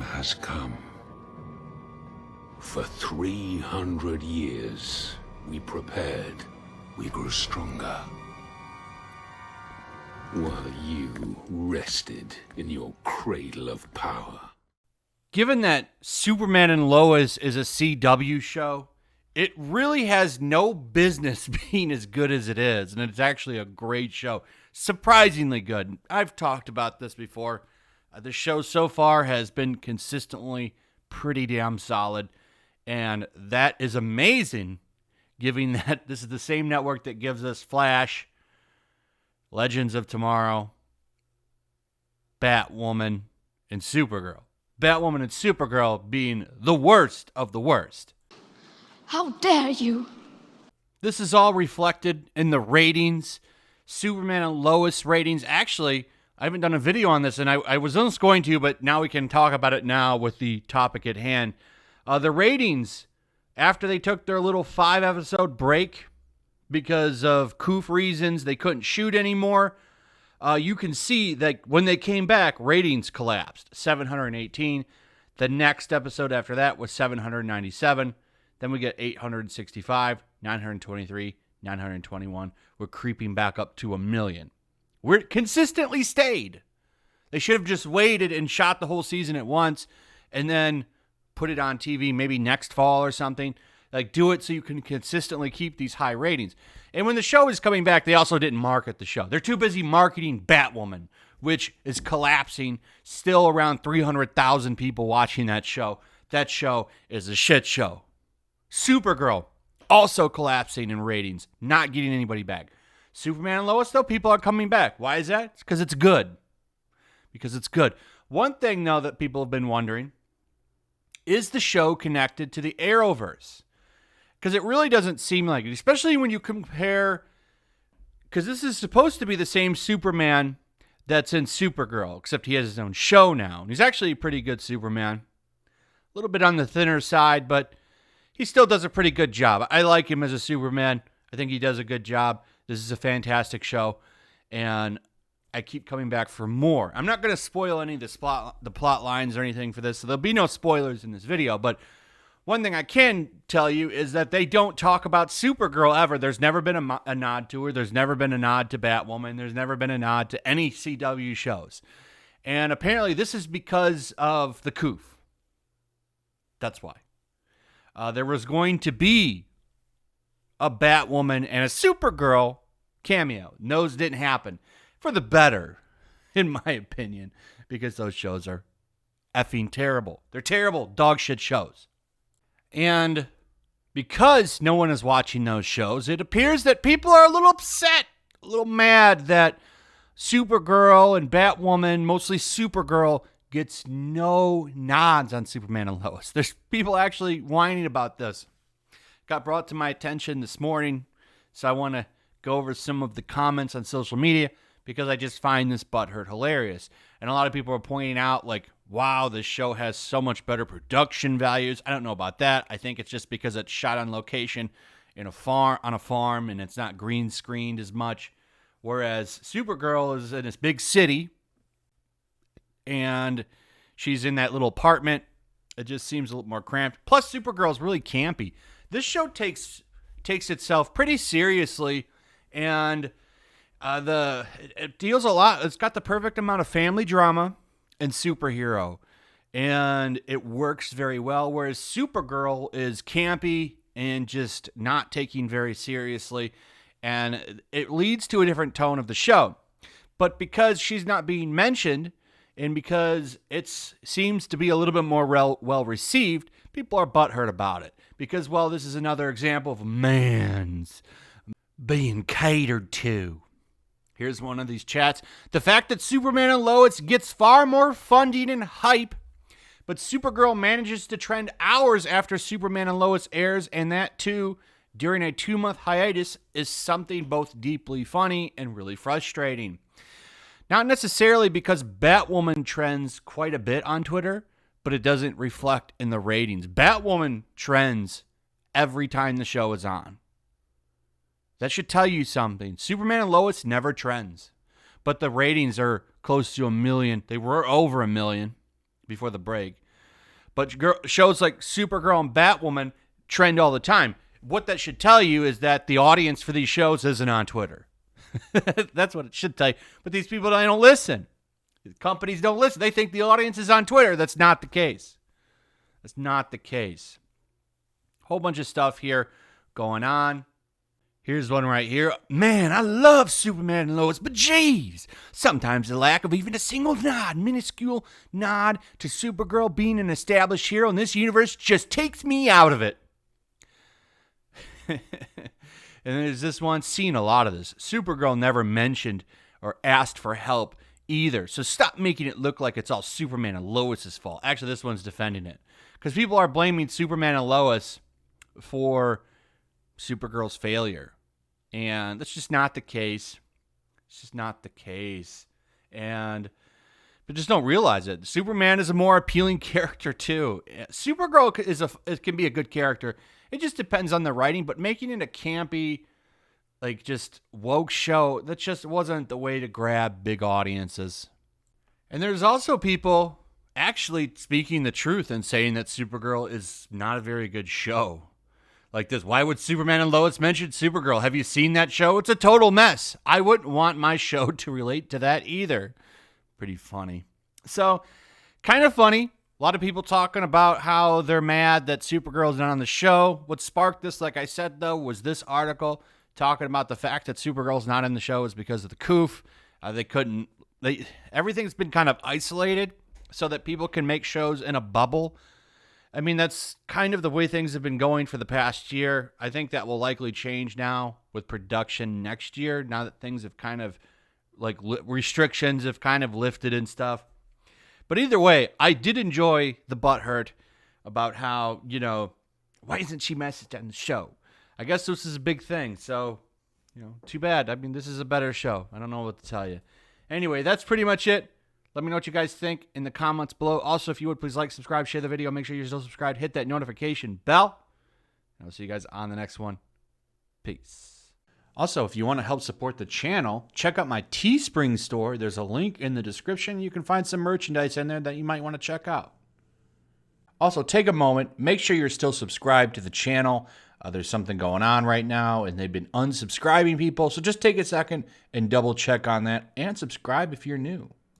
has come. For 300 years, we prepared. We grew stronger. While you rested in your cradle of power. Given that Superman and Lois is a CW show, it really has no business being as good as it is, and it's actually a great show. Surprisingly good. I've talked about this before. The show so far has been consistently pretty damn solid, and that is amazing, given that this is the same network that gives us Flash, Legends of Tomorrow, Batwoman, and Supergirl. Batwoman and Supergirl being the worst of the worst. How dare you? This is all reflected in the ratings. Superman and Lois ratings. Actually, I haven't done a video on this, and I was almost going to, but now we can talk about it now with the topic at hand. The ratings, after they took their little 5-episode break because of coof reasons, they couldn't shoot anymore. You can see that when they came back, ratings collapsed. 718. The next episode after that was 797. Then we get 865, 923, 921. We're creeping back up to 1 million. We're consistently stayed. They should have just waited and shot the whole season at once and then put it on TV maybe next fall or something. Like, do it so you can consistently keep these high ratings. And when the show is coming back, they also didn't market the show. They're too busy marketing Batwoman, which is collapsing. Still around 300,000 people watching that show. That show is a shit show. Supergirl, also collapsing in ratings, not getting anybody back. Superman and Lois, though, people are coming back. Why is that? It's because it's good. Because it's good. One thing, though, that people have been wondering, is the show connected to the Arrowverse? Because it really doesn't seem like it, especially when you compare, because this is supposed to be the same Superman that's in Supergirl, except he has his own show now. And he's actually a pretty good Superman. A little bit on the thinner side, but he still does a pretty good job. I like him as a Superman. I think he does a good job. This is a fantastic show, and I keep coming back for more. I'm not going to spoil any of the plot lines or anything for this, so there'll be no spoilers in this video, but one thing I can tell you is that they don't talk about Supergirl ever. There's never been a nod to her. There's never been a nod to Batwoman. There's never been a nod to any CW shows. And apparently this is because of the coof. That's why. There was going to be a Batwoman and a Supergirl cameo. Those didn't happen. For the better, in my opinion, because those shows are effing terrible. They're terrible dog shit shows. And because no one is watching those shows, it appears that people are a little upset, a little mad that Supergirl and Batwoman, mostly Supergirl, gets no nods on Superman and Lois. There's people actually whining about this. Got brought to my attention this morning, so I want to go over some of the comments on social media because I just find this butthurt hilarious. And a lot of people are pointing out, like, wow, this show has so much better production values. I don't know about that. I think it's just because it's shot on location on a farm, and it's not green screened as much. Whereas Supergirl is in this big city, and she's in that little apartment. It just seems a little more cramped. Plus, Supergirl's really campy. This show takes itself pretty seriously, and it deals a lot. It's got the perfect amount of family drama and superhero, and it works very well. Whereas Supergirl is campy and just not taking very seriously, and it leads to a different tone of the show. But because she's not being mentioned, and because it seems to be a little bit more well received, people are butthurt about it. Because, well, this is another example of man's being catered to. Here's one of these chats. The fact that Superman and Lois gets far more funding and hype, but Supergirl manages to trend hours after Superman and Lois airs, and that too during a 2-month hiatus, is something both deeply funny and really frustrating. Not necessarily because Batwoman trends quite a bit on Twitter, but it doesn't reflect in the ratings. Batwoman trends every time the show is on. That should tell you something. Superman and Lois never trends, but the ratings are close to 1 million. They were over 1 million before the break. But shows like Supergirl and Batwoman trend all the time. What that should tell you is that the audience for these shows isn't on Twitter. That's what it should tell you. But these people don't listen. Companies don't listen. They think the audience is on Twitter. That's not the case. That's not the case. Whole bunch of stuff here going on. Here's one right here. Man, I love Superman and Lois, but geez, sometimes the lack of even a single minuscule nod to Supergirl being an established hero in this universe just takes me out of it. And there's this one, seen a lot of this. Supergirl never mentioned or asked for help either. So stop making it look like it's all Superman and Lois's fault. Actually, this one's defending it. Because people are blaming Superman and Lois for Supergirl's failure. And that's just not the case. It's just not the case. But just don't realize it. Superman is a more appealing character too. Supergirl can be a good character. It just depends on the writing, but making it a campy, like just woke show, that just wasn't the way to grab big audiences. And there's also people actually speaking the truth and saying that Supergirl is not a very good show. Like this, why would Superman and Lois mention Supergirl? Have you seen that show? It's a total mess. I wouldn't want my show to relate to that either. Pretty funny. So, kind of funny. A lot of people talking about how they're mad that Supergirl's not on the show. What sparked this, like I said, though, was this article talking about the fact that Supergirl's not in the show is because of the coof. Everything's been kind of isolated so that people can make shows in a bubble. I mean, that's kind of the way things have been going for the past year. I think that will likely change now with production next year, now that things have kind of, like, restrictions have kind of lifted and stuff. But either way, I did enjoy the butthurt about how, why isn't she messaged on the show? I guess this is a big thing, so, too bad. I mean, this is a better show. I don't know what to tell you. Anyway, that's pretty much it. Let me know what you guys think in the comments below. Also, if you would, please like, subscribe, share the video. Make sure you're still subscribed. Hit that notification bell. And I'll see you guys on the next one. Peace. Also, if you want to help support the channel, check out my Teespring store. There's a link in the description. You can find some merchandise in there that you might want to check out. Also, take a moment. Make sure you're still subscribed to the channel. There's something going on right now, and they've been unsubscribing people. So just take a second and double check on that and subscribe if you're new.